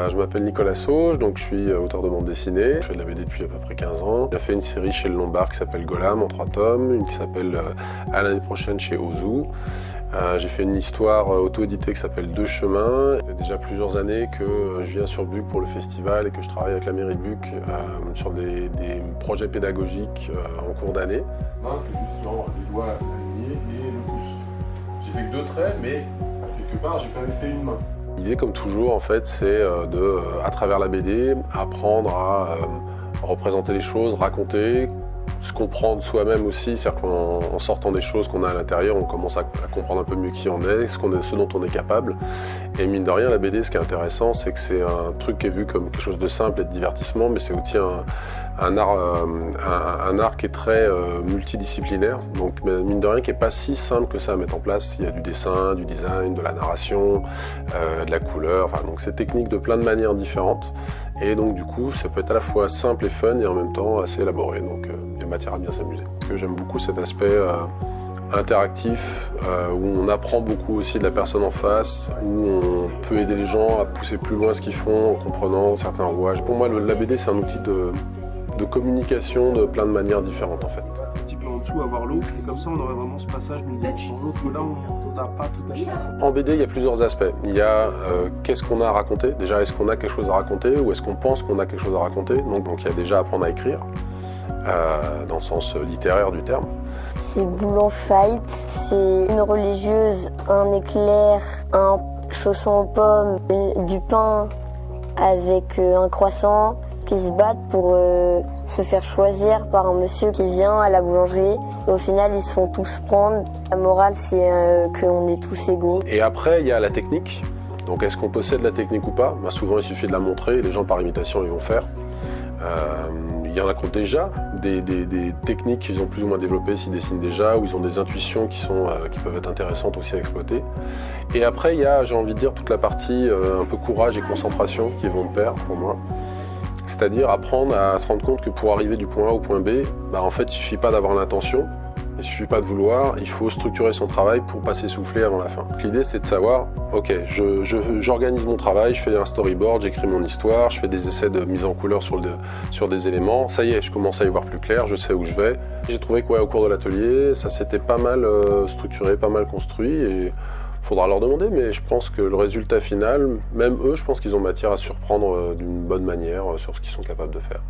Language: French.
Je m'appelle Nicolas Sauge, donc je suis auteur de bande dessinée. Je fais de la BD depuis à peu près 15 ans. J'ai fait une série chez Le Lombard qui s'appelle Golam en 3 tomes, une qui s'appelle à l'année prochaine chez Ozu. J'ai fait une histoire auto-éditée qui s'appelle Deux Chemins. Ça fait déjà plusieurs années que je viens sur Buc pour le festival et que je travaille avec la mairie de Buc sur des projets pédagogiques en cours d'année. C'est juste genre les doigts alignés et le pouce. J'ai fait que 2 traits, mais quelque part j'ai quand même fait une main. L'idée, comme toujours, en fait, c'est à travers la BD, apprendre à représenter les choses, raconter, se comprendre soi-même aussi, c'est-à-dire qu'en sortant des choses qu'on a à l'intérieur, on commence à comprendre un peu mieux qui on est, ce dont on est capable. Et mine de rien, la BD, ce qui est intéressant, c'est que c'est un truc qui est vu comme quelque chose de simple et de divertissement, mais c'est aussi un art qui est très multidisciplinaire, donc mine de rien qui n'est pas si simple que ça à mettre en place. Il y a du dessin, du design, de la narration, de la couleur, donc c'est technique de plein de manières différentes. Et donc du coup, ça peut être à la fois simple et fun et en même temps assez élaboré, donc il y a matière à bien s'amuser. Parce que j'aime beaucoup cet aspect interactif, où on apprend beaucoup aussi de la personne en face, où on peut aider les gens à pousser plus loin ce qu'ils font en comprenant certains rouages. Pour moi, la BD, c'est un outil de communication de plein de manières différentes en fait. Un petit peu en dessous, avoir l'eau, et comme ça on aurait vraiment ce passage d'une dimension dans l'autre, mais là on n'a pas tout à fait. En BD, il y a plusieurs aspects. Il y a qu'est-ce qu'on a à raconter. Déjà, est-ce qu'on a quelque chose à raconter ou est-ce qu'on pense qu'on a quelque chose à raconter. Donc il y a déjà apprendre à écrire, dans le sens littéraire du terme. C'est Boulange Fight, c'est une religieuse, un éclair, un chausson aux pommes, du pain avec un croissant, qui se battent pour se faire choisir par un monsieur qui vient à la boulangerie. Et au final, ils se font tous prendre. La morale, c'est qu'on est tous égaux. Et après, il y a la technique. Donc, est-ce qu'on possède la technique ou pas? Souvent, il suffit de la montrer. Et les gens, par imitation, ils vont faire. Il y en a qui ont déjà des techniques qu'ils ont plus ou moins développées, s'ils dessinent déjà, ou ils ont des intuitions qui peuvent être intéressantes aussi à exploiter. Et après, il y a, j'ai envie de dire, toute la partie un peu courage et concentration qui vont de pair pour moi. C'est-à-dire apprendre à se rendre compte que pour arriver du point A au point B, en fait, il ne suffit pas d'avoir l'intention, il ne suffit pas de vouloir, il faut structurer son travail pour pas s'essouffler avant la fin. L'idée, c'est de savoir, ok, j'organise mon travail, je fais un storyboard, j'écris mon histoire, je fais des essais de mise en couleur sur des éléments, ça y est, je commence à y voir plus clair, je sais où je vais. J'ai trouvé qu'au cours de l'atelier, ça s'était pas mal structuré, pas mal construit, et faudra leur demander, mais je pense que le résultat final, même eux, je pense qu'ils ont matière à surprendre d'une bonne manière sur ce qu'ils sont capables de faire.